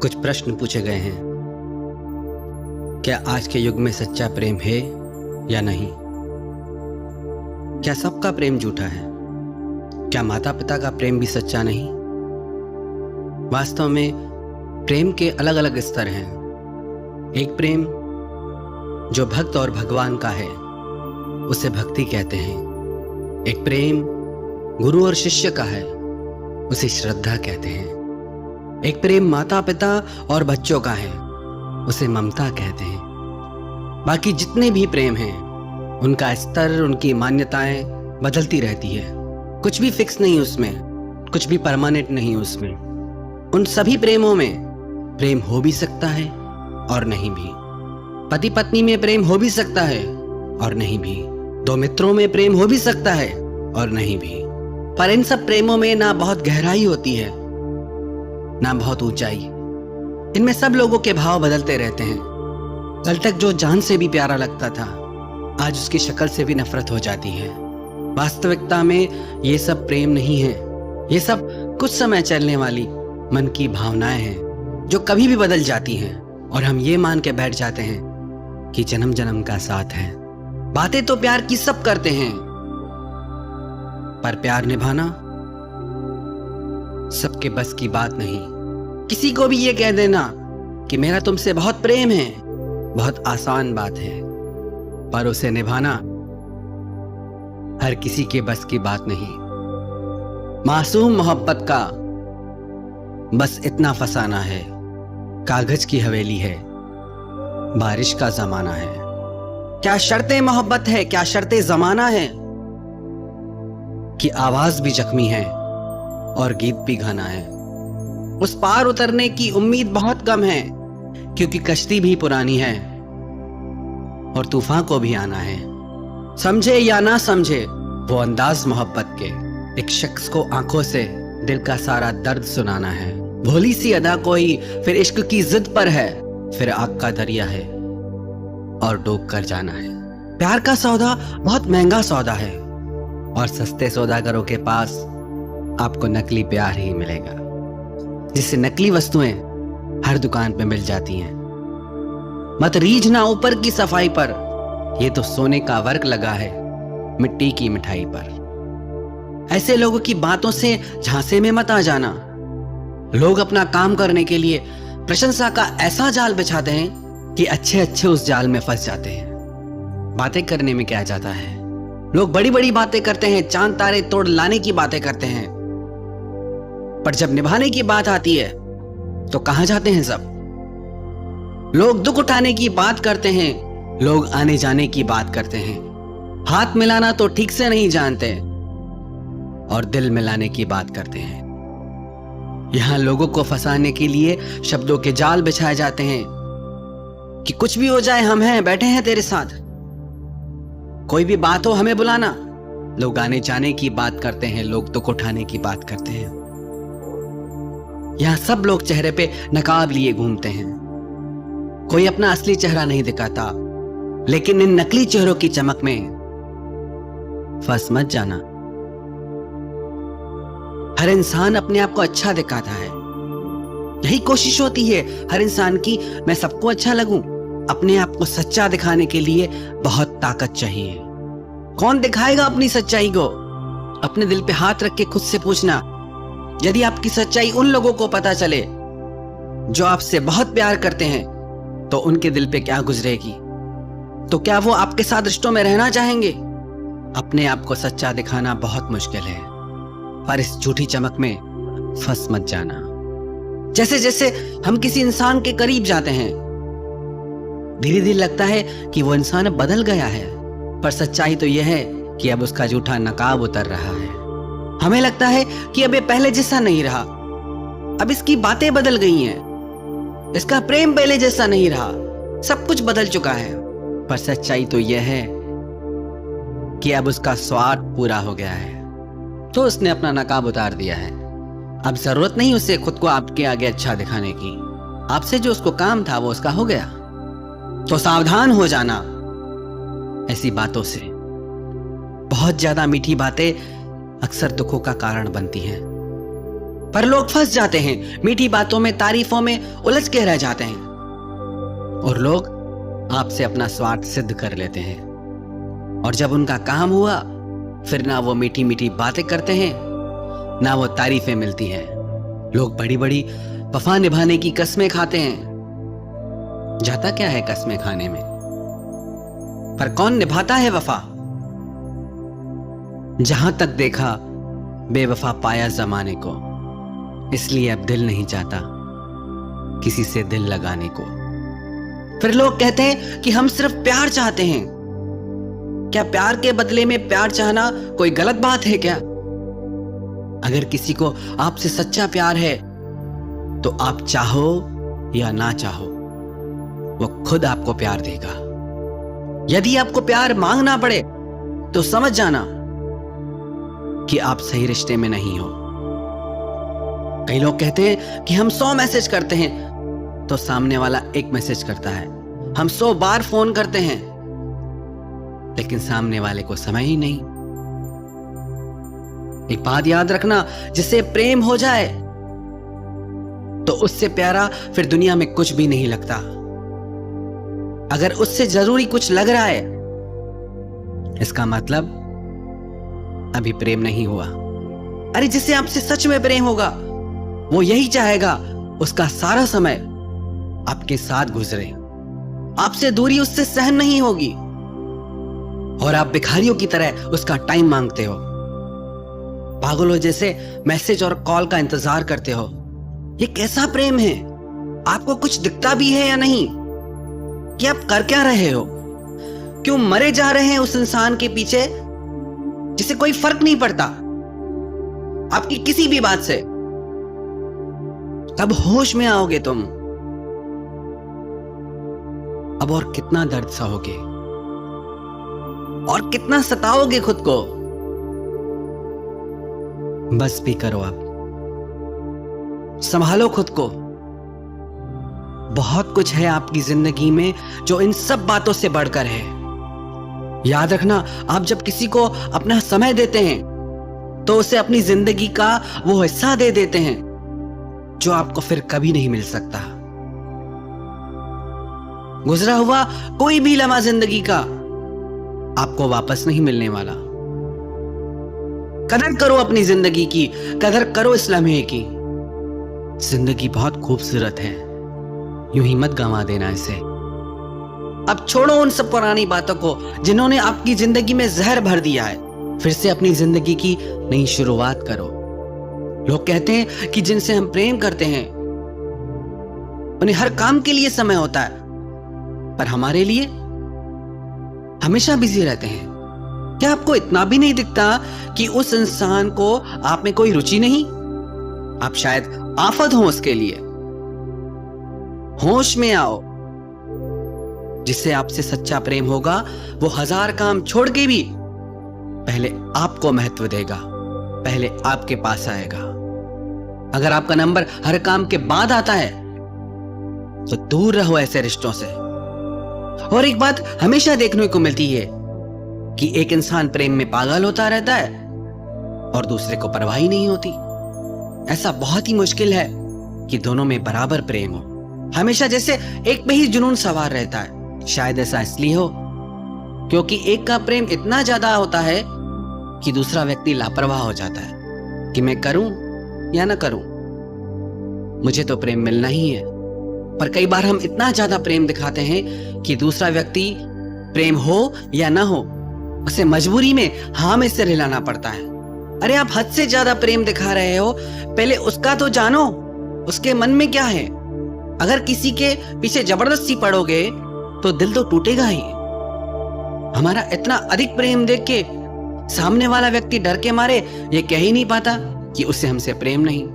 कुछ प्रश्न पूछे गए हैं। क्या आज के युग में सच्चा प्रेम है या नहीं? क्या सबका प्रेम झूठा है? क्या माता पिता का प्रेम भी सच्चा नहीं? वास्तव में प्रेम के अलग अलग स्तर हैं। एक प्रेम जो भक्त और भगवान का है उसे भक्ति कहते हैं। एक प्रेम गुरु और शिष्य का है उसे श्रद्धा कहते हैं। एक प्रेम माता पिता और बच्चों का है उसे ममता कहते हैं। बाकी जितने भी प्रेम हैं उनका स्तर, उनकी मान्यताएं बदलती रहती है। कुछ भी फिक्स नहीं उसमें, कुछ भी परमानेंट नहीं उसमें। उन सभी प्रेमों में प्रेम हो भी सकता है और नहीं भी। पति पत्नी में प्रेम हो भी सकता है और नहीं भी। दो मित्रों में प्रेम हो भी सकता है और नहीं भी। पर इन सब प्रेमों में ना बहुत गहराई होती है ना बहुत ऊंचाई। इनमें सब लोगों के भाव बदलते रहते हैं। कल तक जो जान से भी प्यारा लगता था आज उसकी शक्ल से भी नफरत हो जाती है। वास्तविकता में ये सब प्रेम नहीं है। ये सब कुछ समय चलने वाली मन की भावनाएं हैं जो कभी भी बदल जाती हैं और हम ये मान के बैठ जाते हैं कि जन्म जन्म का साथ है। बातें तो प्यार की सब करते हैं पर प्यार निभाना सबके बस की बात नहीं। किसी को भी ये कह देना कि मेरा तुमसे बहुत प्रेम है बहुत आसान बात है, पर उसे निभाना हर किसी के बस की बात नहीं। मासूम मोहब्बत का बस इतना फसाना है, कागज की हवेली है, बारिश का जमाना है। क्या शर्तें मोहब्बत है, क्या शर्तें जमाना है कि आवाज भी जख्मी है और गीत भी गाना है। उस पार उतरने की उम्मीद बहुत कम है क्योंकि कश्ती भी पुरानी है और तूफान को भी आना है। समझे या ना समझे वो अंदाज मोहब्बत के, एक शख्स को आंखों से दिल का सारा दर्द सुनाना है। भोली सी अदा कोई फिर इश्क की जिद पर है, फिर आग का दरिया है और डूब कर जाना है। प्यार का सौदा बहुत महंगा सौदा है और सस्ते सौदागरों के पास आपको नकली प्यार ही मिलेगा, जिससे नकली वस्तुएं हर दुकान पे मिल जाती हैं। मत रीझना ऊपर की सफाई पर, ये तो सोने का वर्क लगा है मिट्टी की मिठाई पर। ऐसे लोगों की बातों से झांसे में मत आ जाना। लोग अपना काम करने के लिए प्रशंसा का ऐसा जाल बिछाते हैं कि अच्छे अच्छे उस जाल में फंस जाते हैं। बातें करने में क्या जाता है, लोग बड़ी बड़ी बातें करते हैं, चांद तारे तोड़ लाने की बातें करते हैं, पर जब निभाने की बात आती है तो कहां जाते हैं सब। लोग दुख उठाने की बात करते हैं, लोग आने जाने की बात करते हैं, हाथ मिलाना तो ठीक से नहीं जानते और दिल मिलाने की बात करते हैं। यहां लोगों को फंसाने के लिए शब्दों के जाल बिछाए जाते हैं कि कुछ भी हो जाए हम हैं, बैठे हैं तेरे साथ, कोई भी बात हो हमें बुलाना। लोग आने जाने की बात करते हैं, लोग दुख उठाने की बात करते हैं। यहां सब लोग चेहरे पे नकाब लिए घूमते हैं। कोई अपना असली चेहरा नहीं दिखाता, लेकिन इन नकली चेहरों की चमक में फंस मत जाना। हर इंसान अपने आप को अच्छा दिखाता है, यही कोशिश होती है हर इंसान की, मैं सबको अच्छा लगूं। अपने आप को सच्चा दिखाने के लिए बहुत ताकत चाहिए। कौन दिखाएगा अपनी सच्चाई को? अपने दिल पे हाथ रख के खुद से पूछना, यदि आपकी सच्चाई उन लोगों को पता चले जो आपसे बहुत प्यार करते हैं तो उनके दिल पे क्या गुजरेगी? तो क्या वो आपके साथ रिश्तों में रहना चाहेंगे? अपने आप को सच्चा दिखाना बहुत मुश्किल है, पर इस झूठी चमक में फंस मत जाना। जैसे जैसे हम किसी इंसान के करीब जाते हैं धीरे धीरे लगता है कि वो इंसान अब बदल गया है, पर सच्चाई तो यह है कि अब उसका झूठा नकाब उतर रहा है। हमें लगता है कि अब ये पहले जैसा नहीं रहा, अब इसकी बातें बदल गई हैं, इसका प्रेम पहले जैसा नहीं रहा, सब कुछ बदल चुका है। पर सच्चाई तो यह है कि अब उसका स्वार्थ पूरा हो गया है, तो उसने अपना नकाब उतार दिया है। अब जरूरत नहीं उसे खुद को आपके आगे अच्छा दिखाने की। आपसे जो उसको काम था वो उसका हो गया। तो सावधान हो जाना ऐसी बातों से। बहुत ज्यादा मीठी बातें अक्सर दुखों का कारण बनती हैं। पर लोग फंस जाते हैं, मीठी बातों में, तारीफों में उलझ के रह जाते हैं और लोग आपसे अपना स्वार्थ सिद्ध कर लेते हैं। और जब उनका काम हुआ, फिर ना वो मीठी मीठी बातें करते हैं, ना वो तारीफें मिलती हैं। लोग बड़ी बड़ी वफा निभाने की कस्में खाते हैं। जाता क्या है कस्में खाने में, पर कौन निभाता है वफा? जहां तक देखा बेवफा पाया जमाने को, इसलिए अब दिल नहीं चाहता किसी से दिल लगाने को। फिर लोग कहते हैं कि हम सिर्फ प्यार चाहते हैं। क्या प्यार के बदले में प्यार चाहना कोई गलत बात है क्या? अगर किसी को आपसे सच्चा प्यार है तो आप चाहो या ना चाहो, वो खुद आपको प्यार देगा। यदि आपको प्यार मांगना पड़े तो समझ जाना कि आप सही रिश्ते में नहीं हो। कई लोग कहते हैं कि हम 100 मैसेज करते हैं तो सामने वाला एक मैसेज करता है। हम 100 बार फोन करते हैं लेकिन सामने वाले को समय ही नहीं। एक बात याद रखना, जिससे प्रेम हो जाए तो उससे प्यारा फिर दुनिया में कुछ भी नहीं लगता। अगर उससे जरूरी कुछ लग रहा है, इसका मतलब अभी प्रेम नहीं हुआ। अरे जिससे आपसे सच में प्रेम होगा, वो यही चाहेगा उसका सारा समय आपके साथ गुजरे। आपसे दूरी उससे सहन नहीं होगी और आप भिखारियों की तरह उसका टाइम मांगते हो, पागलों जैसे मैसेज और कॉल का इंतजार करते हो। ये कैसा प्रेम है? आपको कुछ दिखता भी है या नहीं कि आप कर क्या रहे हो? क्यों मरे जा रहे हैं उस इंसान के पीछे जिसे कोई फर्क नहीं पड़ता आपकी किसी भी बात से? कब होश में आओगे तुम? अब और कितना दर्द सहोगे और कितना सताओगे खुद को? बस भी करो, अब संभालो खुद को। बहुत कुछ है आपकी जिंदगी में जो इन सब बातों से बढ़कर है। याद रखना, आप जब किसी को अपना समय देते हैं तो उसे अपनी जिंदगी का वो हिस्सा दे देते हैं जो आपको फिर कभी नहीं मिल सकता। गुजरा हुआ कोई भी लम्हा जिंदगी का आपको वापस नहीं मिलने वाला। कदर करो अपनी जिंदगी की, कदर करो इस लम्हे की। जिंदगी बहुत खूबसूरत है, यूं ही मत गंवा देना इसे। अब छोड़ो उन सब पुरानी बातों को जिन्होंने आपकी जिंदगी में जहर भर दिया है। फिर से अपनी जिंदगी की नई शुरुआत करो। लोग कहते हैं कि जिनसे हम प्रेम करते हैं उन्हें हर काम के लिए समय होता है, पर हमारे लिए हमेशा बिजी रहते हैं। क्या आपको इतना भी नहीं दिखता कि उस इंसान को आप में कोई रुचि नहीं? आप शायद आफत हो उसके लिए। होश में आओ। जिससे आपसे सच्चा प्रेम होगा वो 1000 काम छोड़ के भी पहले आपको महत्व देगा, पहले आपके पास आएगा। अगर आपका नंबर हर काम के बाद आता है तो दूर रहो ऐसे रिश्तों से। और एक बात हमेशा देखने को मिलती है कि एक इंसान प्रेम में पागल होता रहता है और दूसरे को परवाह ही नहीं होती। ऐसा बहुत ही मुश्किल है कि दोनों में बराबर प्रेम हो। हमेशा जैसे एक पे ही जुनून सवार रहता है। शायद ऐसा इसलिए हो क्योंकि एक का प्रेम इतना ज्यादा होता है कि दूसरा व्यक्ति लापरवाह हो जाता है कि मैं करूं या ना करूं, मुझे तो प्रेम मिलना ही है। पर कई बार हम इतना ज्यादा प्रेम दिखाते हैं कि दूसरा व्यक्ति प्रेम हो या ना हो उसे मजबूरी में हाँ में सिर हिलाना पड़ता है। अरे आप हद से ज्यादा प्रेम दिखा रहे हो, पहले उसका तो जानो, उसके मन में क्या है। अगर किसी के पीछे जबरदस्ती पड़ोगे तो दिल तो टूटेगा ही। हमारा इतना अधिक प्रेम देख के सामने वाला व्यक्ति डर के मारे ये कह ही नहीं पाता कि उसे हमसे प्रेम नहीं।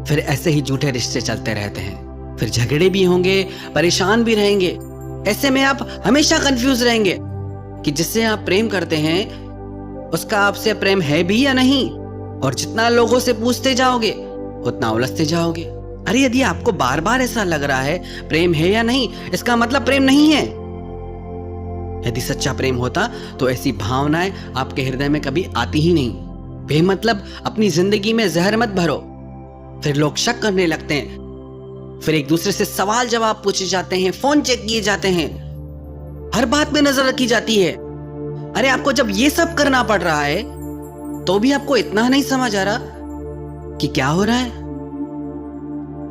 फिर ऐसे ही झूठे रिश्ते चलते रहते हैं। फिर झगड़े भी होंगे, परेशान भी रहेंगे। ऐसे में आप हमेशा कंफ्यूज रहेंगे कि जिससे आप प्रेम करते हैं उसका आपसे प्रेम है भी या नहीं। और जितना लोगों से पूछते जाओगे उतना उलझते जाओगे। अरे यदि आपको बार बार ऐसा लग रहा है प्रेम है या नहीं, इसका मतलब प्रेम नहीं है। यदि सच्चा प्रेम होता तो ऐसी भावनाएं आपके हृदय में कभी आती ही नहीं। बेमतलब अपनी जिंदगी में जहर मत भरो। फिर लोग शक करने लगते हैं, फिर एक दूसरे से सवाल जवाब पूछे जाते हैं, फोन चेक किए जाते हैं, हर बात में नजर रखी जाती है। अरे आपको जब ये सब करना पड़ रहा है तो भी आपको इतना नहीं समझ आ रहा कि क्या हो रहा है?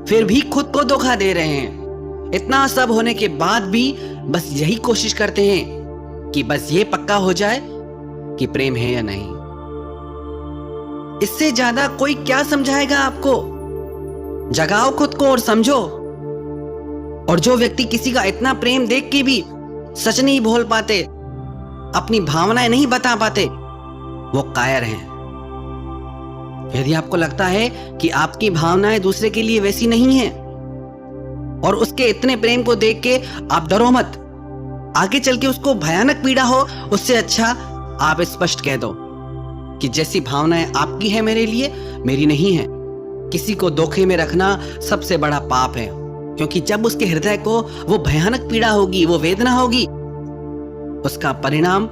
फिर भी खुद को धोखा दे रहे हैं। इतना सब होने के बाद भी बस यही कोशिश करते हैं कि बस ये पक्का हो जाए कि प्रेम है या नहीं। इससे ज्यादा कोई क्या समझाएगा आपको? जगाओ खुद को और समझो। और जो व्यक्ति किसी का इतना प्रेम देख के भी सच नहीं बोल पाते, अपनी भावनाएं नहीं बता पाते, वो कायर हैं। यदि आपको लगता है कि आपकी भावनाएं दूसरे के लिए वैसी नहीं हैं और उसके इतने प्रेम को देख के आप डरो मत, आगे चल के उसको भयानक पीड़ा हो, उससे अच्छा आप स्पष्ट कह दो कि जैसी भावनाएं आपकी है मेरे लिए, मेरी नहीं है। किसी को धोखे में रखना सबसे बड़ा पाप है, क्योंकि जब उसके हृदय को वो भयानक पीड़ा होगी, वो वेदना होगी, उसका परिणाम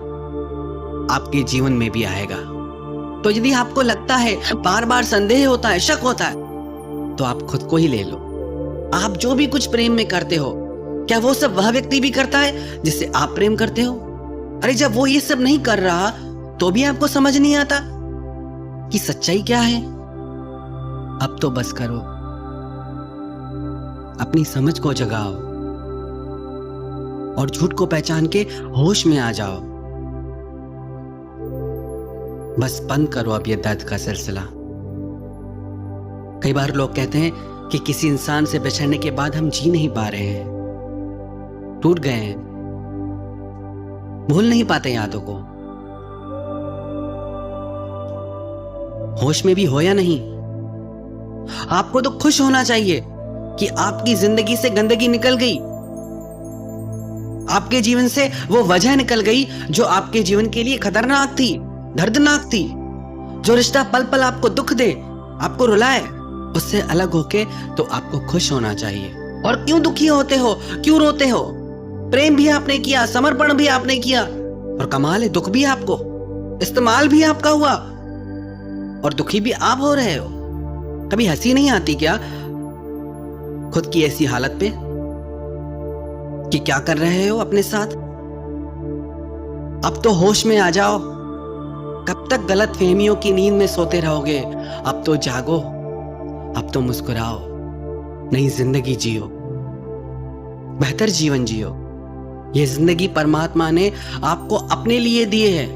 आपके जीवन में भी आएगा। तो यदि आपको लगता है, बार बार संदेह होता है, शक होता है, तो आप खुद को ही ले लो। आप जो भी कुछ प्रेम में करते हो, क्या वो सब वह व्यक्ति भी करता है जिससे आप प्रेम करते हो? अरे जब वो ये सब नहीं कर रहा तो भी आपको समझ नहीं आता कि सच्चाई क्या है? अब तो बस करो, अपनी समझ को जगाओ और झूठ को पहचान के होश में आ जाओ। बस बंद करो अब ये दर्द का सिलसिला। कई बार लोग कहते हैं कि किसी इंसान से बिछड़ने के बाद हम जी नहीं पा रहे हैं, टूट गए हैं, भूल नहीं पाते यादों को। होश में भी हो या नहीं, आपको तो खुश होना चाहिए कि आपकी जिंदगी से गंदगी निकल गई, आपके जीवन से वो वजह निकल गई जो आपके जीवन के लिए खतरनाक थी, दर्दनाक थी। जो रिश्ता पल पल आपको दुख दे, आपको रुलाए, उससे अलग होके तो आपको खुश होना चाहिए। और क्यों दुखी होते हो, क्यों रोते हो? प्रेम भी आपने किया, समर्पण भी आपने किया, और कमाल है दुख भी आपको, इस्तेमाल भी आपका हुआ, और दुखी भी आप हो रहे हो। कभी हंसी नहीं आती क्या खुद की ऐसी हालत पे कि क्या कर रहे हो अपने साथ? अब तो होश में आ जाओ। कब तक गलत फहमियों की नींद में सोते रहोगे? अब तो जागो, अब तो मुस्कुराओ, नई जिंदगी जियो, बेहतर जीवन जियो। ये जिंदगी परमात्मा ने आपको अपने लिए दिए है।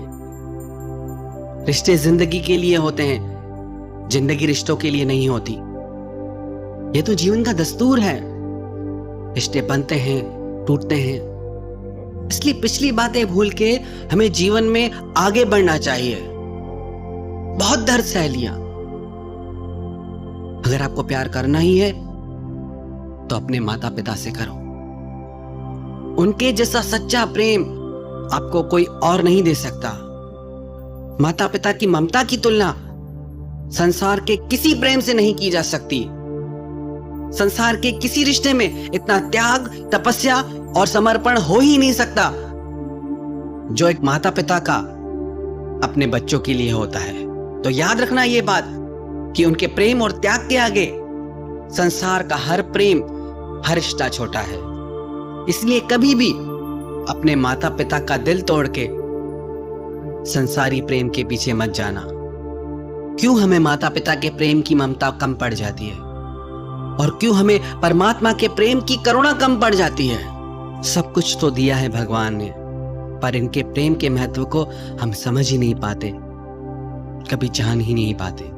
रिश्ते जिंदगी के लिए होते हैं, जिंदगी रिश्तों के लिए नहीं होती। ये तो जीवन का दस्तूर है। रिश्ते बनते हैं, टूटते हैं, इसलिए पिछली बातें भूल के हमें जीवन में आगे बढ़ना चाहिए। बहुत दर्द सह लिया। अगर आपको प्यार करना ही है तो अपने माता पिता से करो। उनके जैसा सच्चा प्रेम आपको कोई और नहीं दे सकता। माता पिता की ममता की तुलना संसार के किसी प्रेम से नहीं की जा सकती। संसार के किसी रिश्ते में इतना त्याग, तपस्या और समर्पण हो ही नहीं सकता जो एक माता पिता का अपने बच्चों के लिए होता है। तो याद रखना ये बात कि उनके प्रेम और त्याग के आगे संसार का हर प्रेम, हर रिश्ता छोटा है। इसलिए कभी भी अपने माता पिता का दिल तोड़ के संसारी प्रेम के पीछे मत जाना। क्यों हमें माता पिता के प्रेम की ममता कम पड़ जाती है, और क्यों हमें परमात्मा के प्रेम की करुणा कम पड़ जाती है? सब कुछ तो दिया है भगवान ने, पर इनके प्रेम के महत्व को हम समझ ही नहीं पाते, कभी जान ही नहीं पाते।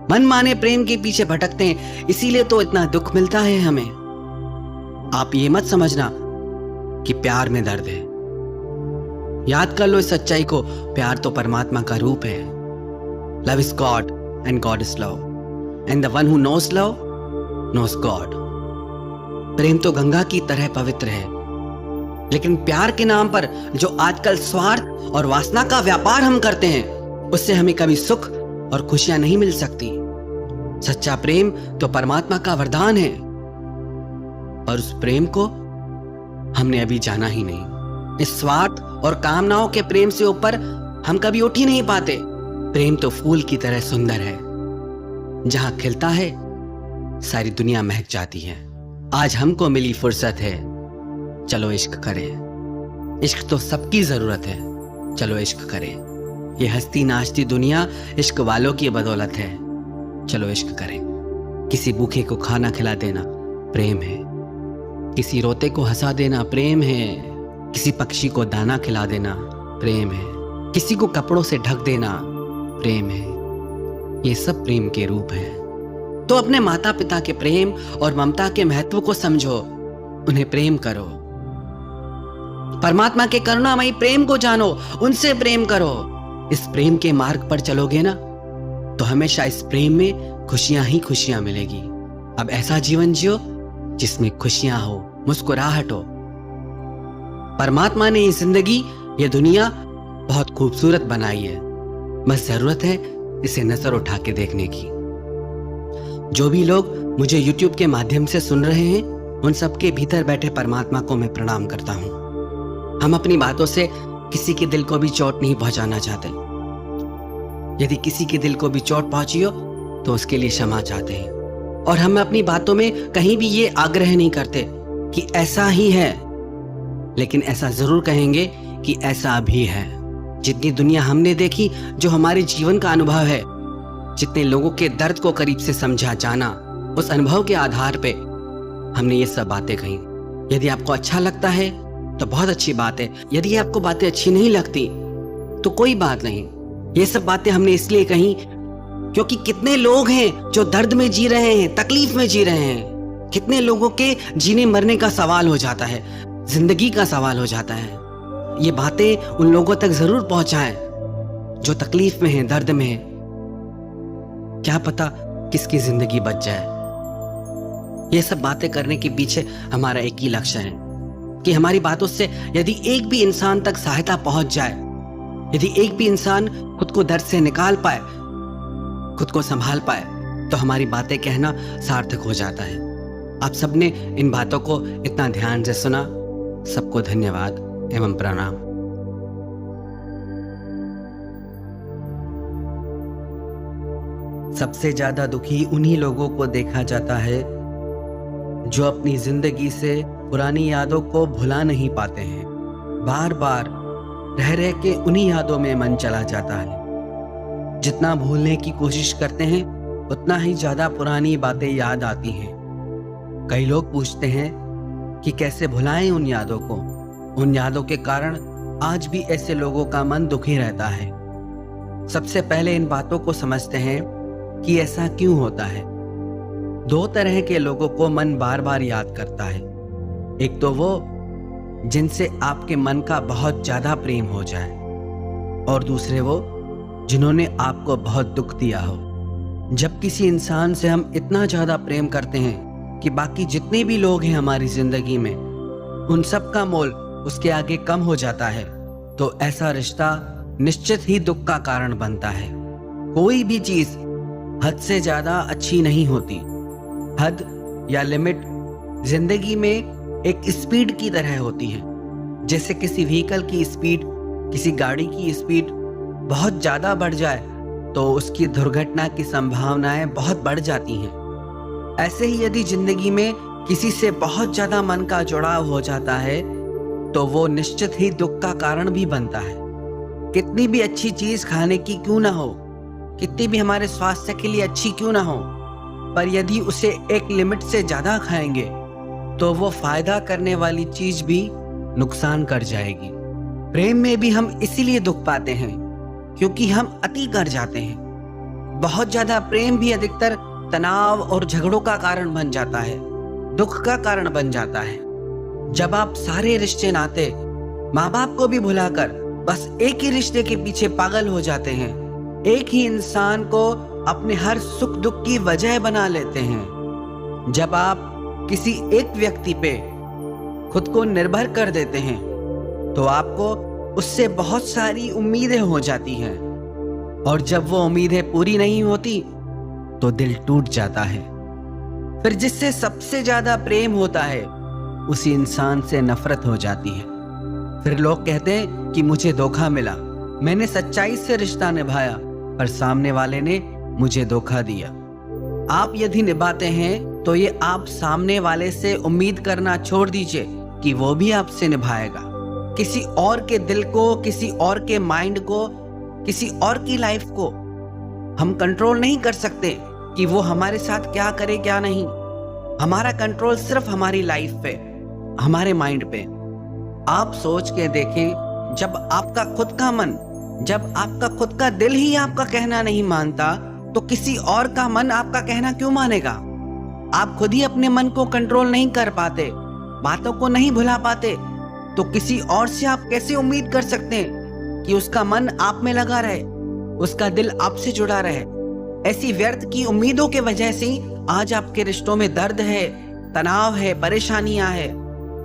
मनमाने प्रेम के पीछे भटकते हैं, इसीलिए तो इतना दुख मिलता है हमें। आप ये मत समझना कि प्यार में दर्द है। याद कर लो इस सच्चाई को, प्यार तो परमात्मा का रूप है। Love is God and God is love, and the one who knows love knows God. प्रेम तो गंगा की तरह पवित्र है, लेकिन प्यार के नाम पर जो आजकल स्वार्थ और वासना का व्यापार हम करते हैं, उससे हमें कभी सुख और खुशियां नहीं मिल सकती। सच्चा प्रेम तो परमात्मा का वरदान है, और उस प्रेम को हमने अभी जाना ही नहीं। इस स्वार्थ और कामनाओं के प्रेम से ऊपर हम कभी उठ ही नहीं पाते। प्रेम तो फूल की तरह सुंदर है, जहां खिलता है सारी दुनिया महक जाती है। आज हमको मिली फुर्सत है, चलो इश्क करें। इश्क तो सबकी जरूरत है, चलो इश्क करें। ये हंसती नाचती दुनिया इश्क वालों की बदौलत है, चलो इश्क करें। किसी भूखे को खाना खिला देना प्रेम है, किसी रोते को हंसा देना प्रेम है, किसी पक्षी को दाना खिला देना प्रेम है, किसी को कपड़ों से ढक देना प्रेम है। ये सब प्रेम के रूप हैं। तो अपने माता पिता के प्रेम और ममता के महत्व को समझो, उन्हें प्रेम करो। परमात्मा के करुणामयी प्रेम को जानो, उनसे प्रेम करो। इस प्रेम के मार्ग पर चलोगे ना तो हमेशा इस प्रेम में खुशियां ही खुशियां मिलेगी। अब ऐसा जीवन जियो जिसमें खुशियां हो, मुस्कुराहट हो। परमात्मा ने ये जिंदगी, ये दुनिया बहुत खूबसूरत बनाई है, बस जरूरत है इसे नजर उठा के देखने की। जो भी लोग मुझे YouTube के माध्यम से सुन रहे हैं, उन सबके भीतर बैठे परमात्मा को मैं प्रणाम करता हूं। हम अपनी बातों से किसी के दिल को भी चोट नहीं पहुंचाना चाहते। यदि किसी के दिल को भी चोट पहुंची हो तो उसके लिए क्षमा चाहते हैं। और हम अपनी बातों में कहीं भी ये आग्रह नहीं करते कि ऐसा ही है, लेकिन ऐसा जरूर कहेंगे कि ऐसा भी है। जितनी दुनिया हमने देखी, जो हमारे जीवन का अनुभव है, जितने लोगों के दर्द को करीब से समझा जाना, उस अनुभव के आधार पे हमने ये सब बातें कही। यदि आपको अच्छा लगता है तो बहुत अच्छी बात है, यदि आपको बातें अच्छी नहीं लगती तो कोई बात नहीं। ये सब बातें हमने इसलिए कही क्योंकि कितने लोग हैं जो दर्द में जी रहे हैं, तकलीफ में जी रहे हैं। कितने लोगों के जीने मरने का सवाल हो जाता है, जिंदगी का सवाल हो जाता है। ये बातें उन लोगों तक जरूर पहुंचाएं जो तकलीफ में हैं, दर्द में हैं। क्या पता किसकी जिंदगी बच जाए। ये सब बातें करने के पीछे हमारा एक ही लक्ष्य है कि हमारी बातों से यदि एक भी इंसान तक सहायता पहुंच जाए, यदि एक भी इंसान खुद को दर्द से निकाल पाए, खुद को संभाल पाए, तो हमारी बातें कहना सार्थक हो जाता है। आप सबने इन बातों को इतना ध्यान से सुना, सबको धन्यवाद एवं प्रणाम। सबसे ज्यादा दुखी उन्हीं लोगों को देखा जाता है जो अपनी जिंदगी से पुरानी यादों को भुला नहीं पाते हैं। बार बार रह रह के उन्हीं यादों में मन चला जाता है। जितना भूलने की कोशिश करते हैं उतना ही ज्यादा पुरानी बातें याद आती हैं। कई लोग पूछते हैं कि कैसे भुलाएं उन यादों को। उन यादों के कारण आज भी ऐसे लोगों का मन दुखी रहता है। सबसे पहले इन बातों को समझते हैं कि ऐसा क्यों होता है। दो तरह के लोगों को मन बार बार याद करता है। एक तो वो जिनसे आपके मन का बहुत ज्यादा प्रेम हो जाए, और दूसरे वो जिन्होंने आपको बहुत दुख दिया हो। जब किसी इंसान से हम इतना ज्यादा प्रेम करते हैं कि बाकी जितने भी लोग हैं हमारी जिंदगी में, उन सब का मोल उसके आगे कम हो जाता है, तो ऐसा रिश्ता निश्चित ही दुख का कारण बनता है। कोई भी चीज हद से ज्यादा अच्छी नहीं होती। हद या लिमिट जिंदगी में एक स्पीड की तरह होती है। जैसे किसी व्हीकल की स्पीड, किसी गाड़ी की स्पीड बहुत ज्यादा बढ़ जाए तो उसकी दुर्घटना की संभावनाएं बहुत बढ़ जाती हैं। ऐसे ही यदि जिंदगी में किसी से बहुत ज्यादा मन का जुड़ाव हो जाता है तो वो निश्चित ही दुख का कारण भी बनता है। कितनी भी अच्छी चीज खाने की क्यों ना हो, कितनी भी हमारे स्वास्थ्य के लिए अच्छी क्यों ना हो, पर यदि उसे एक लिमिट से ज्यादा खाएंगे तो वो फायदा करने वाली चीज भी नुकसान कर जाएगी। प्रेम में भी हम इसीलिए दुख पाते हैं क्योंकि हम अति कर जाते हैं। बहुत ज्यादा प्रेम भी अधिकतर तनाव और झगड़ों का कारण बन जाता है, दुख का कारण बन जाता है। जब आप सारे रिश्ते नाते, माँ बाप को भी भुलाकर बस एक ही रिश्ते के पीछे पागल हो जाते हैं, एक ही इंसान को अपने हर सुख दुख की वजह बना लेते हैं, जब आप किसी एक व्यक्ति पे खुद को निर्भर कर देते हैं तो आपको उससे बहुत सारी उम्मीदें हो जाती हैं, और जब वो उम्मीदें पूरी नहीं होती तो दिल टूट जाता है। फिर जिससे सबसे ज्यादा प्रेम होता है उसी इंसान से नफरत हो जाती है। फिर लोग कहते हैं कि मुझे धोखा मिला, मैंने सच्चाई से रिश्ता निभाया पर सामने वाले ने मुझे धोखा दिया। आप यदि निभाते हैं तो ये आप सामने वाले से उम्मीद करना छोड़ दीजिए कि वो भी आपसे निभाएगा। किसी और के दिल को, किसी और के माइंड को, किसी और की लाइफ को हम कंट्रोल नहीं कर सकते कि वो हमारे साथ क्या करे क्या नहीं। हमारा कंट्रोल सिर्फ हमारी लाइफ पे, हमारे माइंड पे। आप सोच के देखें, जब आपका खुद का मन, जब आपका खुद का दिल ही आपका कहना नहीं मानता, तो किसी और का मन आपका कहना क्यों मानेगा? आप खुद ही अपने मन को कंट्रोल नहीं कर पाते, बातों को नहीं भुला पाते, तो किसी और से आप कैसे उम्मीद कर सकते हैं कि उसका मन आप में लगा रहे, उसका दिल आपसे जुड़ा रहे? ऐसी व्यर्थ की उम्मीदों के वजह से आज आपके रिश्तों में दर्द है, तनाव है, परेशानियां है।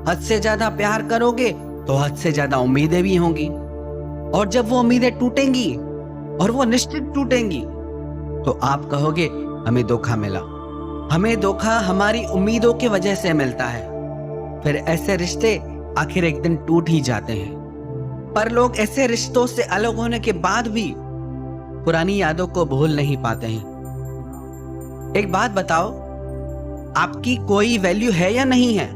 हद से ज्यादा प्यार करोगे तो हद से ज्यादा उम्मीदें भी होंगी, और जब वो उम्मीदें टूटेंगी, और वो निश्चित टूटेंगी, तो आप कहोगे हमें धोखा मिला। हमें धोखा हमारी उम्मीदों की वजह से मिलता है। फिर ऐसे रिश्ते आखिर एक दिन टूट ही जाते हैं। पर लोग ऐसे रिश्तों से अलग होने के बाद भी पुरानी यादों को भूल नहीं पाते हैं। एक बात बताओ, आपकी कोई वैल्यू है या नहीं है?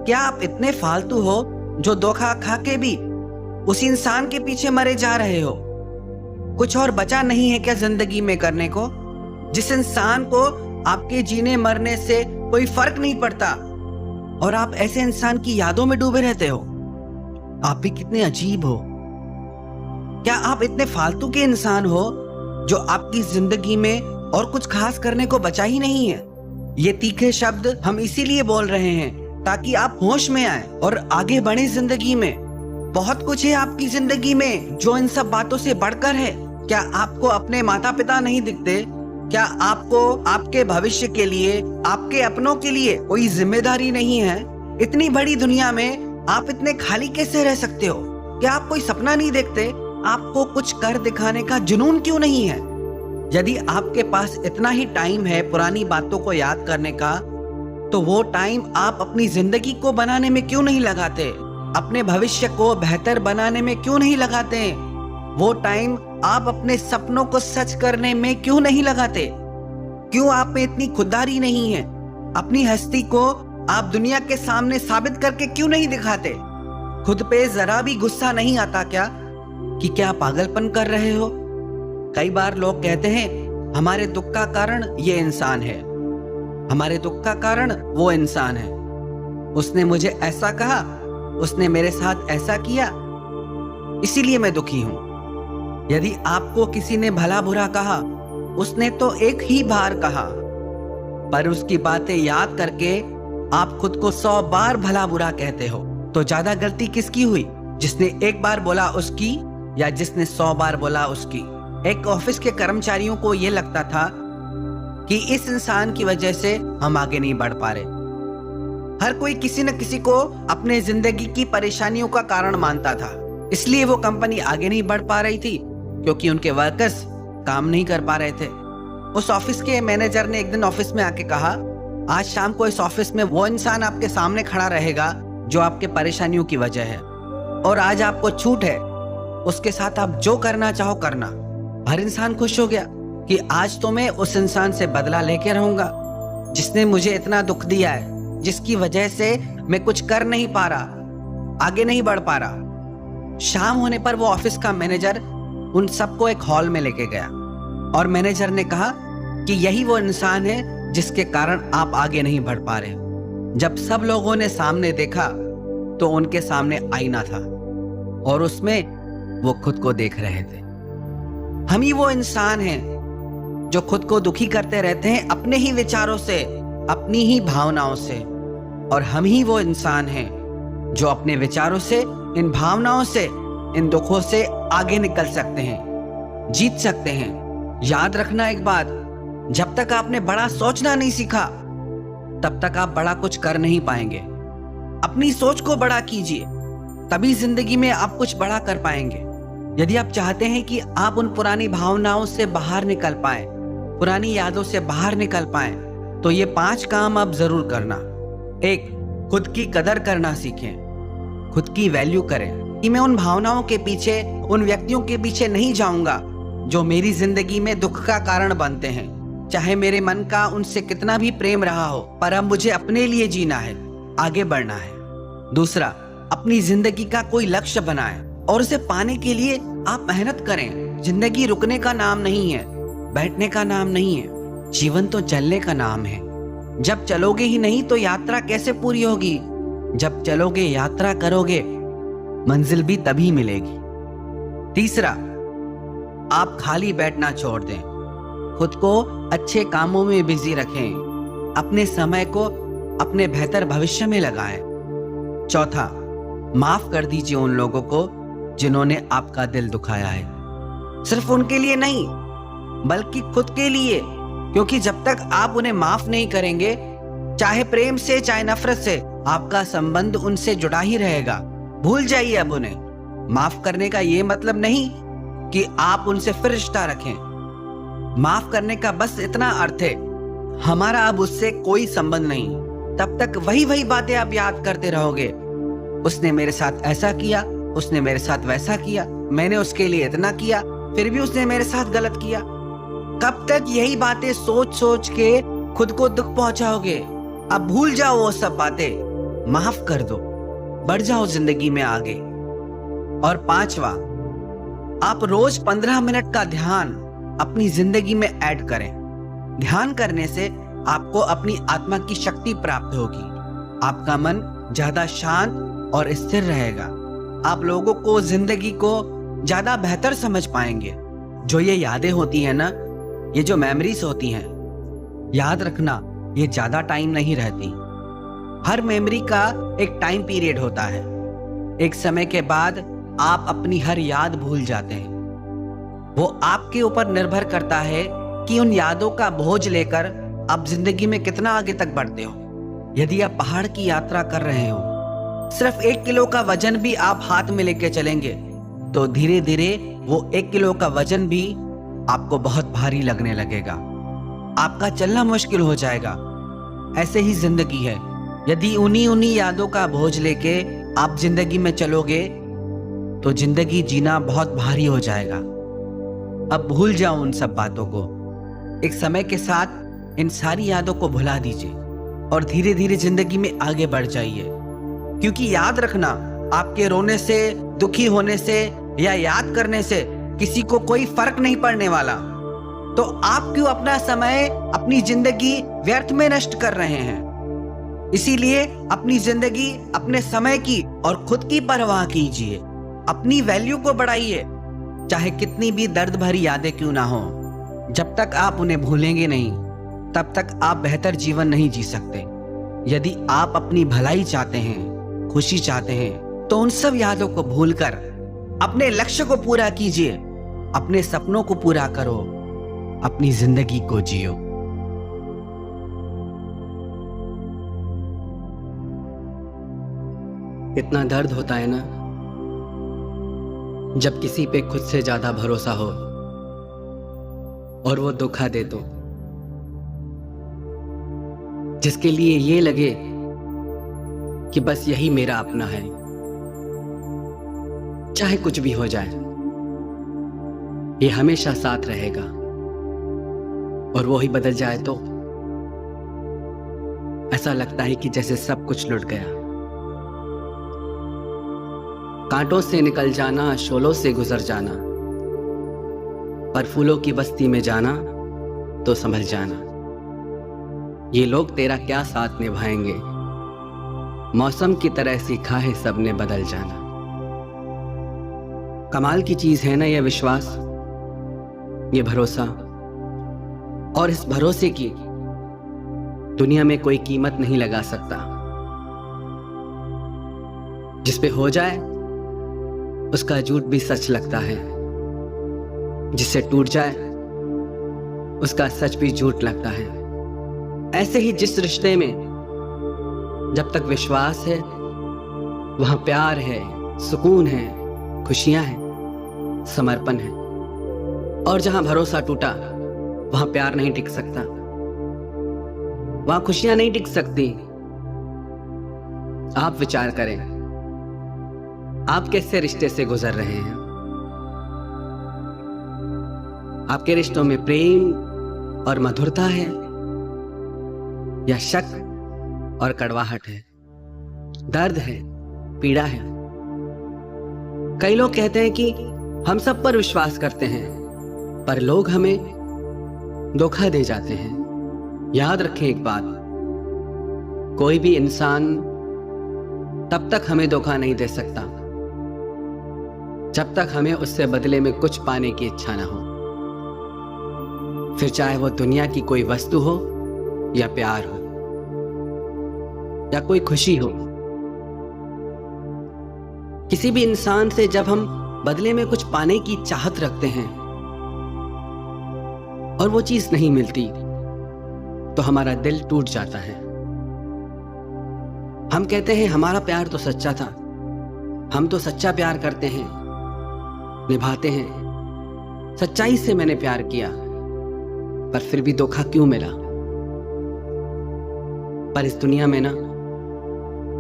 क्या आप इतने फालतू हो जो धोखा खा के भी उस इंसान के पीछे मरे जा रहे हो? कुछ और बचा नहीं है क्या जिंदगी में करने को? जिस इंसान को आपके जीने मरने से कोई फर्क नहीं पड़ता, और आप ऐसे इंसान की यादों में डूबे रहते हो। आप भी कितने अजीब हो। क्या आप इतने फालतू के इंसान हो जो आपकी जिंदगी में और कुछ खास करने को बचा ही नहीं है? ये तीखे शब्द हम इसीलिए बोल रहे हैं ताकि आप होश में आए और आगे बढ़े जिंदगी में। बहुत कुछ है आपकी जिंदगी में जो इन सब बातों से बढ़कर है। क्या आपको अपने माता पिता नहीं दिखते? क्या आपको आपके भविष्य के लिए, आपके अपनों के लिए कोई जिम्मेदारी नहीं है? इतनी बड़ी दुनिया में आप इतने खाली कैसे रह सकते हो? क्या आप कोई सपना नहीं देखते? आपको कुछ कर दिखाने का जुनून क्यों नहीं है? यदि आपके पास इतना ही टाइम है पुरानी बातों को याद करने का, तो वो टाइम आप अपनी जिंदगी को बनाने में क्यों नहीं लगाते? अपने भविष्य को बेहतर बनाने में क्यों नहीं लगाते? वो टाइम आप अपने सपनों को सच करने में क्यों नहीं लगाते? क्यों आप में इतनी खुददारी नहीं है? अपनी हस्ती को आप दुनिया के सामने साबित करके क्यों नहीं दिखाते? खुद पे जरा भी गुस्सा नहीं आता क्या कि क्या पागलपन कर रहे हो? कई बार लोग कहते हैं हमारे दुख का कारण ये इंसान है, हमारे दुख का कारण वो इंसान है, उसने मुझे ऐसा कहा, उसने मेरे साथ ऐसा किया, इसीलिए मैं दुखी हूं। यदि आपको किसी ने भला बुरा कहा, उसने तो एक ही बार कहा, पर उसकी बातें याद करके आप खुद को 100 बार भला बुरा कहते हो। तो ज्यादा गलती किसकी हुई, जिसने एक बार बोला उसकी या जिसने 100 बार बोला उसकी? एक ऑफिस के कर्मचारियों को यह लगता था कि इस इंसान की वजह से हम आगे नहीं बढ़ पा रहे। हर कोई किसी न किसी को अपने जिंदगी की परेशानियों का कारण मानता था, इसलिए वो कंपनी आगे नहीं बढ़ पा रही थी, क्योंकि उनके वर्कर्स काम नहीं कर पा रहे थे। उस ऑफिस के मैनेजर ने एक दिन ऑफिस में आके कहा, आज शाम को इस ऑफिस में वो इंसान आपके सामने खड़ा रहेगा जो आपके परेशानियों की वजह है, और आज आपको छूट है, उसके साथ आप जो करना चाहो करना। हर इंसान खुश हो गया कि आज तो मैं उस इंसान से बदला लेके रहूंगा जिसने मुझे इतना दुख दिया है, जिसकी वजह से मैं कुछ कर नहीं पा रहा, आगे नहीं बढ़ पा रहा। शाम होने पर वो ऑफिस का मैनेजर उन सबको एक हॉल में लेके गया और मैनेजर ने कहा कि यही वो इंसान है जिसके कारण आप आगे नहीं बढ़ पा रहे। जब सब लोगों ने सामने देखा तो उनके सामने आईना था और उसमें वो खुद को देख रहे थे। हम ही वो इंसान हैं जो खुद को दुखी करते रहते हैं अपने ही विचारों से, अपनी ही भावनाओं से, और हम ही वो इंसान हैं जो अपने विचारों से, इन भावनाओं से, इन दुखों से आगे निकल सकते हैं, जीत सकते हैं। याद रखना एक बात, जब तक आपने बड़ा सोचना नहीं सीखा तब तक आप बड़ा कुछ कर नहीं पाएंगे। अपनी सोच को बड़ा कीजिए, तभी जिंदगी में आप कुछ बड़ा कर पाएंगे। यदि आप चाहते हैं कि आप उन पुरानी भावनाओं से बाहर निकल पाए, पुरानी यादों से बाहर निकल पाए, तो ये 5 काम आप जरूर करना। 1, खुद की कदर करना सीखें, खुद की वैल्यू करें कि मैं उन भावनाओं के पीछे, उन व्यक्तियों के पीछे नहीं जाऊंगा जो मेरी जिंदगी में दुख का कारण बनते हैं। चाहे मेरे मन का उनसे कितना भी प्रेम रहा हो, पर अब मुझे अपने लिए जीना है, आगे बढ़ना है। दूसरा, अपनी जिंदगी का कोई लक्ष्य बनाएं और उसे पाने के लिए आप मेहनत करें। जिंदगी रुकने का नाम नहीं है, बैठने का नाम नहीं है, जीवन तो चलने का नाम है। जब चलोगे ही नहीं तो यात्रा कैसे पूरी होगी? जब चलोगे, यात्रा करोगे, मंजिल भी तभी मिलेगी। तीसरा, आप खाली बैठना छोड़ दें, खुद को अच्छे कामों में बिजी रखें, अपने समय को अपने बेहतर भविष्य में लगाएं। चौथा, माफ कर दीजिए उन लोगों को जिन्होंने आपका दिल दुखाया है। सिर्फ उनके लिए नहीं, बल्कि खुद के लिए, क्योंकि जब तक आप उन्हें माफ नहीं करेंगे, चाहे प्रेम से चाहे नफरत से, आपका संबंध उनसे जुड़ा ही रहेगा। भूल जाइए अब उन्हें। माफ करने का ये मतलब नहीं कि आप उनसे फिर रिश्ता रखें। माफ करने का बस इतना अर्थ है, हमारा अब उससे कोई संबंध नहीं। तब तक वही वही बातें आप याद करते रहोगे। उसने मेरे साथ ऐसा किया, उसने मेरे साथ वैसा किया, मैंने उसके लिए इतना किया, फिर भी उसने मेरे साथ गलत किया। कब तक यही बातें सोच सोच के खुद को दुख पहुंचाओगे? अब भूल जाओ वो सब बातें, माफ कर दो, बढ़ जाओ जिंदगी में आगे। और पांचवा, आप रोज 15 मिनट का ध्यान अपनी जिंदगी में ऐड करें। ध्यान करने से आपको अपनी आत्मा की शक्ति प्राप्त होगी, आपका मन ज्यादा शांत और स्थिर रहेगा। आप लोगों को, जिंदगी को ज्यादा बेहतर समझ पाएंगे। जो ये यादें होती हैं ना, ये जो मेमोरीज होती हैं, याद रखना, ये ज्यादा टाइम नहीं रहती। हर मेमोरी का एक टाइम पीरियड होता है। एक समय के बाद आप अपनी हर याद भूल जाते हैं। वो आपके ऊपर निर्भर करता है कि उन यादों का बोझ लेकर आप जिंदगी में कितना आगे तक बढ़ते हो। यदि आप पहाड़ की यात्रा कर रहे हो, सिर्फ 1 किलो का वजन भी आप हाथ में लेके चलेंगे, तो धीरे धीरे वो 1 किलो का वजन भी आपको बहुत भारी लगने लगेगा। आपका चलना मुश्किल हो जाएगा। ऐसे ही जिंदगी है। यदि उन्हीं यादों का बोझ लेके आप जिंदगी में चलोगे, तो जिंदगी जीना बहुत भारी हो जाएगा। अब भूल जाओ उन सब बातों को। एक समय के साथ इन सारी यादों को भुला दीजिए और धीरे धीरे जिंदगी में आगे बढ़ जाइए। क्योंकि याद रखना, आपके रोने से, दुखी होने से या याद करने से किसी को कोई फर्क नहीं पड़ने वाला। तो आप क्यों अपना समय, अपनी जिंदगी व्यर्थ में नष्ट कर रहे हैं? इसीलिए अपनी जिंदगी, अपने समय की और खुद की परवाह कीजिए। अपनी वैल्यू को बढ़ाइए, चाहे कितनी भी दर्द भरी यादें क्यों ना हो। जब तक आप उन्हें भूलेंगे नहीं, तब तक आप बेहतर जीवन नहीं जी सकते। यदि आप अपनी भलाई चाहते हैं, खुशी चाहते हैं, तो उन सब यादों को भूलकर अपने लक्ष्य को पूरा कीजिए, अपने सपनों को पूरा करो, अपनी जिंदगी को जियो। इतना दर्द होता है ना, जब किसी पे खुद से ज्यादा भरोसा हो और वो धोखा दे तो, जिसके लिए ये लगे कि बस यही मेरा अपना है, चाहे कुछ भी हो जाए, ये हमेशा साथ रहेगा, और वो ही बदल जाए तो ऐसा लगता है कि जैसे सब कुछ लुट गया। कांटों से निकल जाना, शोलों से गुजर जाना, पर फूलों की बस्ती में जाना तो संभल जाना। ये लोग तेरा क्या साथ निभाएंगे, मौसम की तरह सीखा है सबने बदल जाना। कमाल की चीज है ना ये विश्वास, ये भरोसा, और इस भरोसे की दुनिया में कोई कीमत नहीं लगा सकता। जिस पे हो जाए उसका झूठ भी सच लगता है, जिससे टूट जाए उसका सच भी झूठ लगता है। ऐसे ही जिस रिश्ते में जब तक विश्वास है, वहां प्यार है, सुकून है, खुशियां हैं, समर्पण है, और जहां भरोसा टूटा वहां प्यार नहीं टिक सकता, वहां खुशियां नहीं टिक सकती। आप विचार करें, आप कैसे रिश्ते से गुजर रहे हैं? आपके रिश्तों में प्रेम और मधुरता है, या शक और कड़वाहट है, दर्द है, पीड़ा है। कई लोग कहते हैं कि हम सब पर विश्वास करते हैं, पर लोग हमें धोखा दे जाते हैं। याद रखें एक बात, कोई भी इंसान तब तक हमें धोखा नहीं दे सकता जब तक हमें उससे बदले में कुछ पाने की इच्छा ना हो, फिर चाहे वो दुनिया की कोई वस्तु हो, या प्यार हो, या कोई खुशी हो। किसी भी इंसान से जब हम बदले में कुछ पाने की चाहत रखते हैं और वो चीज नहीं मिलती, तो हमारा दिल टूट जाता है। हम कहते हैं हमारा प्यार तो सच्चा था, हम तो सच्चा प्यार करते हैं, निभाते हैं, सच्चाई से मैंने प्यार किया, पर फिर भी धोखा क्यों मिला। पर इस दुनिया में ना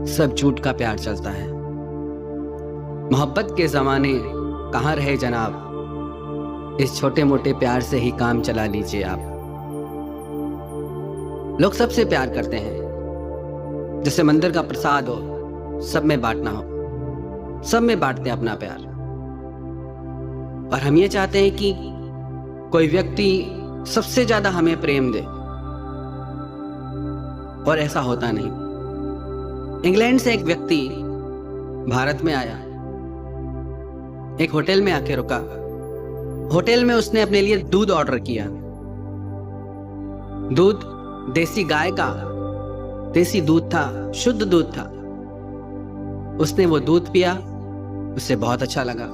सब झूठ का प्यार चलता है। मोहब्बत के जमाने कहां रहे जनाब, इस छोटे मोटे प्यार से ही काम चला लीजिए आप। लोग सबसे प्यार करते हैं, जैसे मंदिर का प्रसाद हो, सब में बांटना हो, सब में बांटते हैं अपना प्यार। और हम ये चाहते हैं कि कोई व्यक्ति सबसे ज्यादा हमें प्रेम दे, और ऐसा होता नहीं। इंग्लैंड से एक व्यक्ति भारत में आया, एक होटल में आके रुका। होटल में उसने अपने लिए दूध ऑर्डर किया। दूध देसी गाय का देसी दूध था, शुद्ध दूध था। उसने वो दूध पिया, उसे बहुत अच्छा लगा।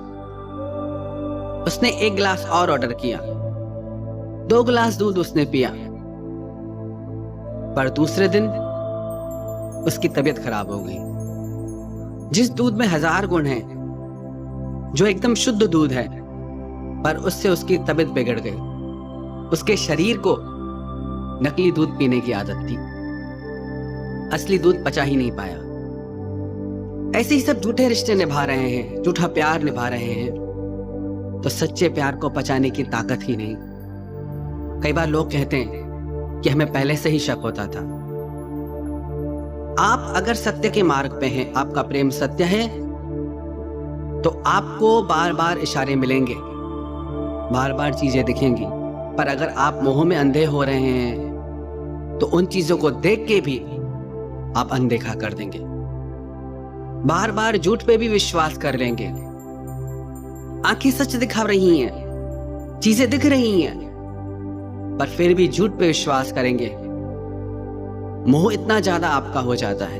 उसने एक गिलास और ऑर्डर किया, 2 गिलास दूध उसने पिया। पर दूसरे दिन उसकी तबीयत खराब हो गई। जिस दूध में 1000 गुण हैं, जो एकदम शुद्ध दूध है, पर उससे उसकी तबीयत बिगड़ गई। उसके शरीर को नकली दूध पीने की आदत थी, असली दूध पचा ही नहीं पाया। ऐसे ही सब झूठे रिश्ते निभा रहे हैं, झूठा प्यार निभा रहे हैं, तो सच्चे प्यार को पचाने की ताकत ही नहीं। कई बार लोग कहते हैं कि हमें पहले से ही शक होता था। आप अगर सत्य के मार्ग पे हैं, आपका प्रेम सत्य है, तो आपको बार बार इशारे मिलेंगे, बार बार चीजें दिखेंगी। पर अगर आप मोह में अंधे हो रहे हैं, तो उन चीजों को देख के भी आप अनदेखा कर देंगे, बार बार झूठ पे भी विश्वास कर लेंगे। आंखें सच दिखा रही हैं, चीजें दिख रही हैं, पर फिर भी झूठ पे विश्वास करेंगे। मोह इतना ज्यादा आपका हो जाता है।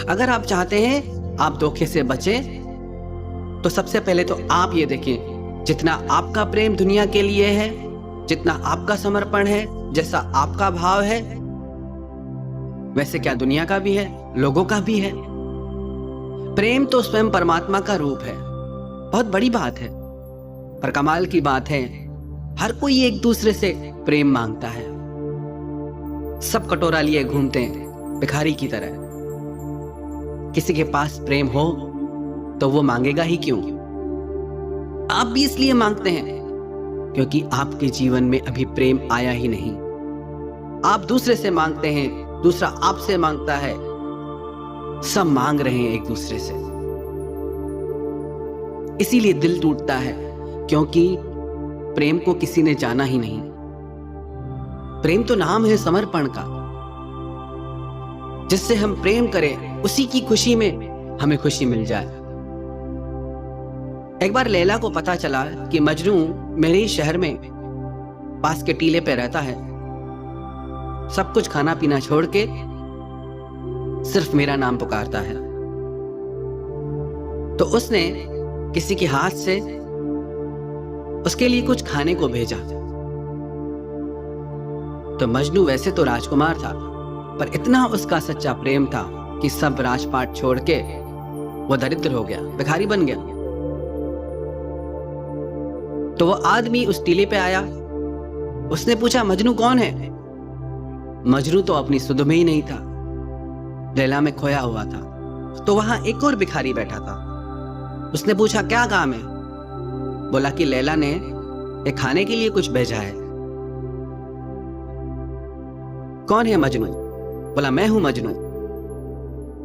अगर आप चाहते हैं आप धोखे से बचें, तो सबसे पहले तो आप ये देखें, जितना आपका प्रेम दुनिया के लिए है, जितना आपका समर्पण है, जैसा आपका भाव है, वैसे क्या दुनिया का भी है, लोगों का भी है। प्रेम तो स्वयं परमात्मा का रूप है, बहुत बड़ी बात है। पर कमाल की बात है, हर कोई एक दूसरे से प्रेम मांगता है। सब कटोरा लिए घूमते हैं भिखारी की तरह। किसी के पास प्रेम हो तो वो मांगेगा ही क्यों? आप भी इसलिए मांगते हैं क्योंकि आपके जीवन में अभी प्रेम आया ही नहीं। आप दूसरे से मांगते हैं, दूसरा आपसे मांगता है, सब मांग रहे हैं एक दूसरे से। इसीलिए दिल टूटता है, क्योंकि प्रेम को किसी ने जाना ही नहीं। प्रेम तो नाम है समर्पण का। जिससे हम प्रेम करें, उसी की खुशी में हमें खुशी मिल जाए। एक बार लैला को पता चला कि मजनू मेरे ही शहर में पास के टीले पे रहता है, सब कुछ खाना पीना छोड़ के सिर्फ मेरा नाम पुकारता है। तो उसने किसी के हाथ से उसके लिए कुछ खाने को भेजा। तो मजनू वैसे तो राजकुमार था, पर इतना उसका सच्चा प्रेम था कि सब राजपाट छोड़ के वो दरिद्र हो गया, भिखारी बन गया। तो वो आदमी उस टीले पे आया, उसने पूछा मजनू कौन है? मजनू तो अपनी सुध में ही नहीं था, लैला में खोया हुआ था। तो वहां एक और भिखारी बैठा था। उसने पूछा क्या काम है? बोला कि लैला ने ये खाने के लिए कुछ भेजा है। कौन है मजनू? बोला मैं हूं मजनू।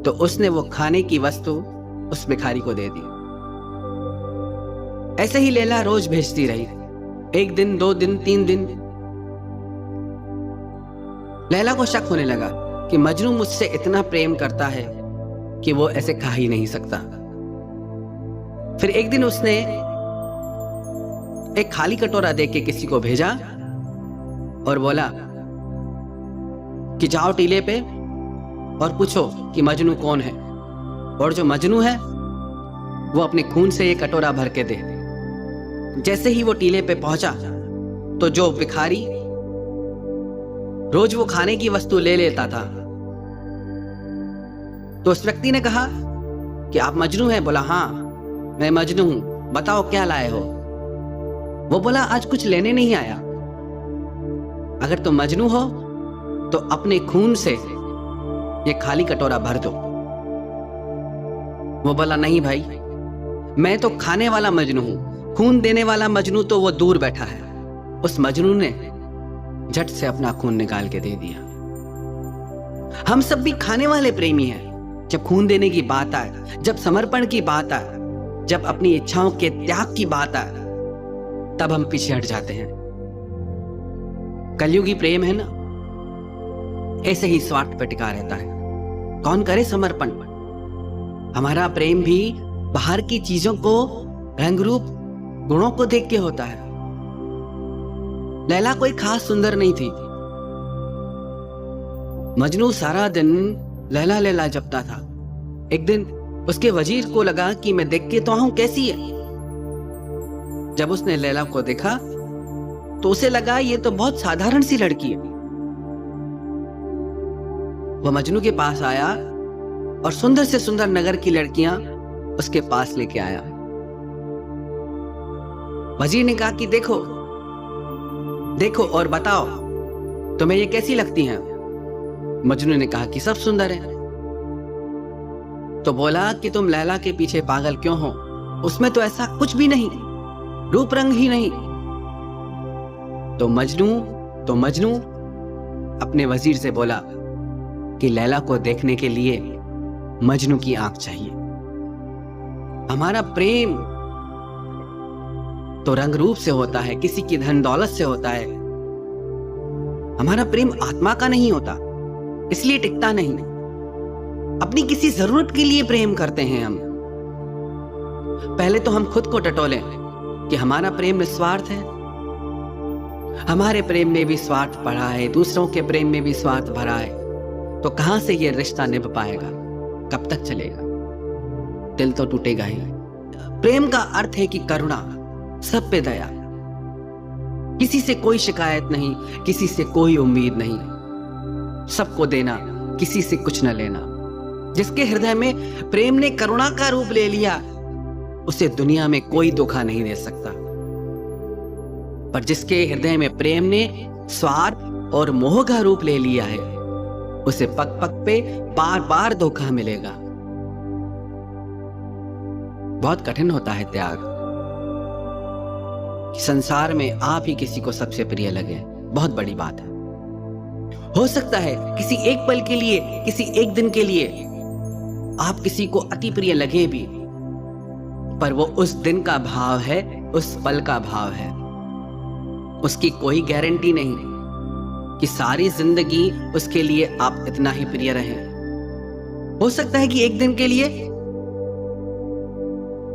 तो उसने वो खाने की वस्तु उस भिखारी को दे दी। ऐसे ही लैला रोज भेजती रही, 1 दिन 2 दिन 3 दिन। लैला को शक होने लगा कि मजनू मुझसे इतना प्रेम करता है कि वो ऐसे खा ही नहीं सकता। फिर एक दिन उसने एक खाली कटोरा देके किसी को भेजा और बोला कि जाओ टीले पे और पूछो कि मजनू कौन है, और जो मजनू है वो अपने खून से ये कटोरा भर के दे। जैसे ही वो टीले पे पहुंचा तो जो भिखारी रोज वो खाने की वस्तु ले लेता था, तो उस व्यक्ति ने कहा कि आप मजनू हैं? बोला हाँ मैं मजनू हूं, बताओ क्या लाए हो? वो बोला आज कुछ लेने नहीं आया। अगर तुम मजनू हो तो अपने खून से ये खाली कटोरा भर दो। वो बोला नहीं भाई, मैं तो खाने वाला मजनू हूं, खून देने वाला मजनू तो वो दूर बैठा है। उस मजनू ने झट से अपना खून निकाल के दे दिया। हम सब भी खाने वाले प्रेमी हैं। जब खून देने की बात आए, जब समर्पण की बात आए, जब अपनी इच्छाओं के त्याग की बात आए, तब हम पीछे हट जाते हैं। कलयुगी प्रेम है ना, ऐसे ही स्वार्थ पे टिका रहता है। कौन करे समर्पण? हमारा प्रेम भी बाहर की चीजों को, रंग रूप, गुणों को देख के होता है। लैला कोई खास सुंदर नहीं थी। मजनू सारा दिन लैला लैला जपता था। एक दिन उसके वजीर को लगा कि मैं देख के तो आऊं कैसी है। जब उसने लैला को देखा तो उसे लगा ये तो बहुत साधारण सी लड़की है। वह मजनू के पास आया और सुंदर से सुंदर नगर की लड़कियां उसके पास लेके आया। वजीर ने कहा कि देखो देखो और बताओ तुम्हें ये कैसी लगती हैं? मजनू ने कहा कि सब सुंदर है। तो बोला कि तुम लैला के पीछे पागल क्यों हो? उसमें तो ऐसा कुछ भी नहीं, रूप रंग ही नहीं। तो मजनू अपने वजीर से बोला कि लैला को देखने के लिए मजनू की आंख चाहिए। हमारा प्रेम तो रंग रूप से होता है, किसी की धन दौलत से होता है। हमारा प्रेम आत्मा का नहीं होता, इसलिए टिकता नहीं। अपनी किसी जरूरत के लिए प्रेम करते हैं हम। पहले तो हम खुद को टटोलें कि हमारा प्रेम निस्वार्थ है। हमारे प्रेम में भी स्वार्थ पड़ा है, दूसरों के प्रेम में भी स्वार्थ भरा है, तो कहां से ये रिश्ता निभ पाएगा? कब तक चलेगा? दिल तो टूटेगा ही। प्रेम का अर्थ है कि करुणा, सब पे दया, किसी से कोई शिकायत नहीं, किसी से कोई उम्मीद नहीं, सबको देना, किसी से कुछ न लेना। जिसके हृदय में प्रेम ने करुणा का रूप ले लिया, उसे दुनिया में कोई धोखा नहीं दे सकता। पर जिसके हृदय में प्रेम ने स्वार्थ और मोह का रूप ले लिया है, उसे पग पग पे बार बार धोखा मिलेगा। बहुत कठिन होता है त्याग। संसार में आप ही किसी को सबसे प्रिय लगे, बहुत बड़ी बात है। हो सकता है किसी एक पल के लिए, किसी एक दिन के लिए आप किसी को अति प्रिय लगे भी, पर वो उस दिन का भाव है, उस पल का भाव है। उसकी कोई गारंटी नहीं कि सारी जिंदगी उसके लिए आप इतना ही प्रिय रहें। हो सकता है कि एक दिन के लिए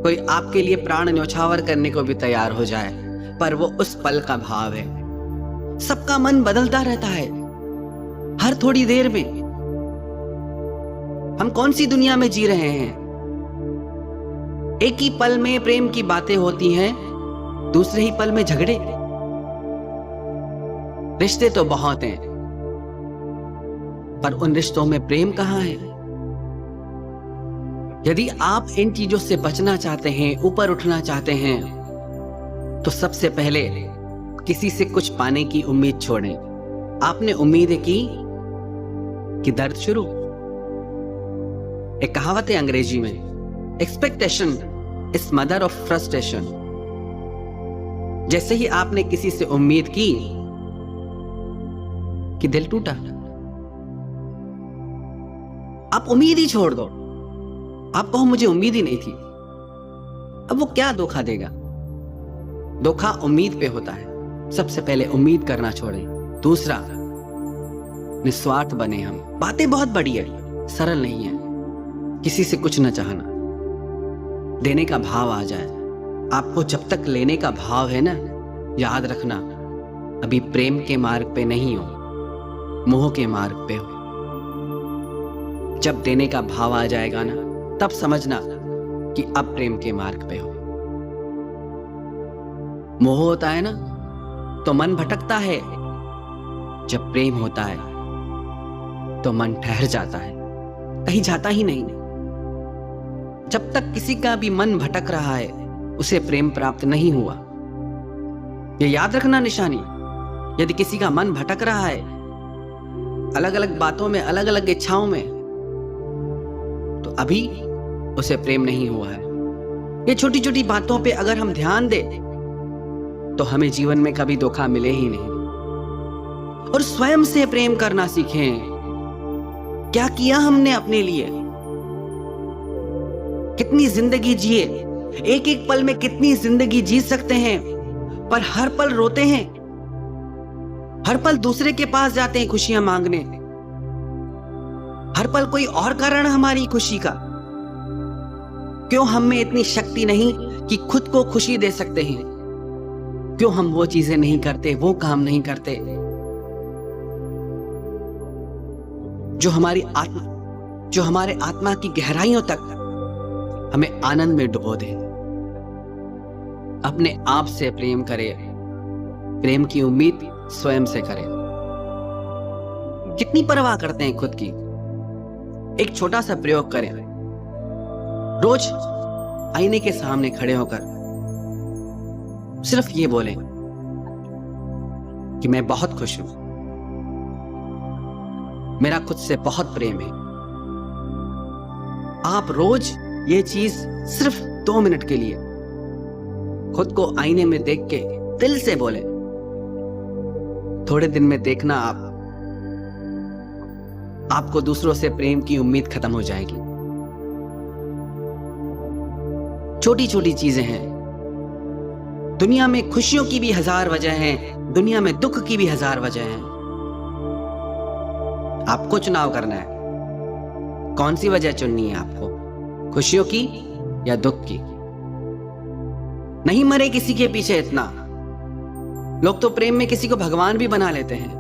कोई आपके लिए प्राण न्यौछावर करने को भी तैयार हो जाए, पर वो उस पल का भाव है। सबका मन बदलता रहता है हर थोड़ी देर में। हम कौन सी दुनिया में जी रहे हैं? एक ही पल में प्रेम की बातें होती हैं, दूसरे ही पल में झगड़े। रिश्ते तो बहुत हैं, पर उन रिश्तों में प्रेम कहां है? यदि आप इन चीजों से बचना चाहते हैं, ऊपर उठना चाहते हैं, तो सबसे पहले किसी से कुछ पाने की उम्मीद छोड़ें। आपने उम्मीदें की कि दर्द शुरू। एक कहावत है अंग्रेजी में, expectation is mother of frustration. जैसे ही आपने किसी से उम्मीद की कि दिल टूटा, आप उम्मीद ही छोड़ दो। आप कहो मुझे उम्मीद ही नहीं थी। अब वो क्या धोखा देगा? धोखा उम्मीद पे होता है। सबसे पहले उम्मीद करना छोड़ें। दूसरा, निस्वार्थ बने हम। बातें बहुत बड़ी है, सरल नहीं है। किसी से कुछ न चाहना, देने का भाव आ जाए। आपको जब तक लेने का भाव है ना, याद रखना अभी प्रेम के मार्ग पे नहीं हो, मोह के मार्ग पे हो। जब देने का भाव आ जाएगा ना, तब समझना कि अब प्रेम के मार्ग पे हो। मोह होता है ना तो मन भटकता है, जब प्रेम होता है तो मन ठहर जाता है, कहीं जाता ही नहीं। जब तक किसी का भी मन भटक रहा है, उसे प्रेम प्राप्त नहीं हुआ। यह याद रखना निशानी। यदि किसी का मन भटक रहा है अलग अलग बातों में, अलग अलग इच्छाओं में, तो अभी उसे प्रेम नहीं हुआ है। ये छोटी छोटी बातों पे अगर हम ध्यान दें तो हमें जीवन में कभी धोखा मिले ही नहीं। और स्वयं से प्रेम करना सीखें। क्या किया हमने अपने लिए? कितनी जिंदगी जिए, एक एक पल में कितनी जिंदगी जी सकते हैं, पर हर पल रोते हैं। हर पल दूसरे के पास जाते हैं खुशियां मांगने। हर पल कोई और कारण हमारी खुशी का। क्यों हम में इतनी शक्ति नहीं कि खुद को खुशी दे सकते हैं? क्यों हम वो चीजें नहीं करते, वो काम नहीं करते जो हमारे आत्मा की गहराइयों तक हमें आनंद में डुबो दे। अपने आप से प्रेम करें। प्रेम की उम्मीद स्वयं से करें। कितनी परवाह करते हैं खुद की? एक छोटा सा प्रयोग करें। रोज आईने के सामने खड़े होकर सिर्फ ये बोलें कि मैं बहुत खुश हूं, मेरा खुद से बहुत प्रेम है। आप रोज ये चीज सिर्फ 2 मिनट के लिए खुद को आईने में देख के दिल से बोले। थोड़े दिन में देखना आपको दूसरों से प्रेम की उम्मीद खत्म हो जाएगी। छोटी छोटी चीजें हैं। दुनिया में खुशियों की भी 1000 वजह हैं, दुनिया में दुख की भी 1000 वजह हैं। आपको चुनाव करना है, कौन सी वजह चुननी है आपको, खुशियों की या दुख की। नहीं मरे किसी के पीछे इतना। लोग तो प्रेम में किसी को भगवान भी बना लेते हैं।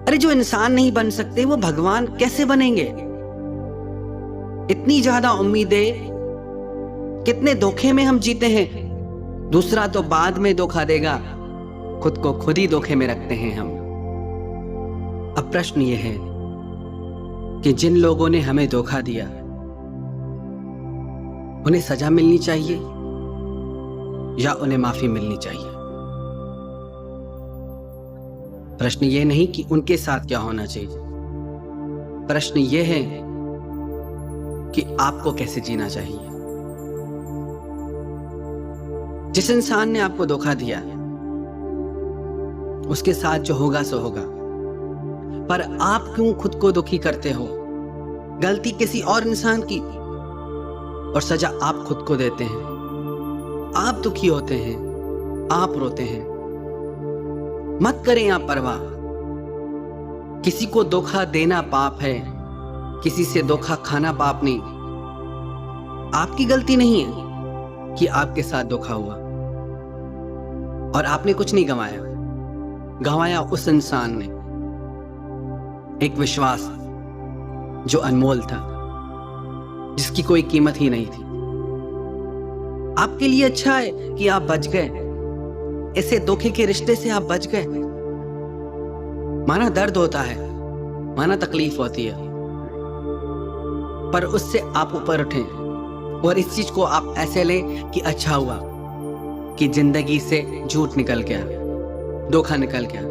अरे जो इंसान नहीं बन सकते वो भगवान कैसे बनेंगे? इतनी ज्यादा उम्मीदें, कितने धोखे में हम जीते हैं। दूसरा तो बाद में धोखा देगा, खुद को खुद ही धोखे में रखते हैं हम। अब प्रश्न यह है कि जिन लोगों ने हमें धोखा दिया उन्हें सजा मिलनी चाहिए या उन्हें माफी मिलनी चाहिए? प्रश्न यह नहीं कि उनके साथ क्या होना चाहिए। प्रश्न यह है कि आपको कैसे जीना चाहिए। जिस इंसान ने आपको धोखा दिया, उसके साथ जो होगा सो होगा, पर आप क्यों खुद को दुखी करते हो? गलती किसी और इंसान की और सजा आप खुद को देते हैं। आप दुखी होते हैं, आप रोते हैं। मत करें आप परवाह। किसी को धोखा देना पाप है, किसी से धोखा खाना पाप नहीं। आपकी गलती नहीं है कि आपके साथ धोखा हुआ और आपने कुछ नहीं गंवाया उस इंसान ने एक विश्वास जो अनमोल था, जिसकी कोई कीमत ही नहीं थी। आपके लिए अच्छा है कि आप बच गए, ऐसे धोखे के रिश्ते से आप बच गए। माना दर्द होता है, माना तकलीफ होती है, पर उससे आप ऊपर उठें और इस चीज को आप ऐसे लें कि अच्छा हुआ कि जिंदगी से झूठ निकल गया, धोखा निकल गया।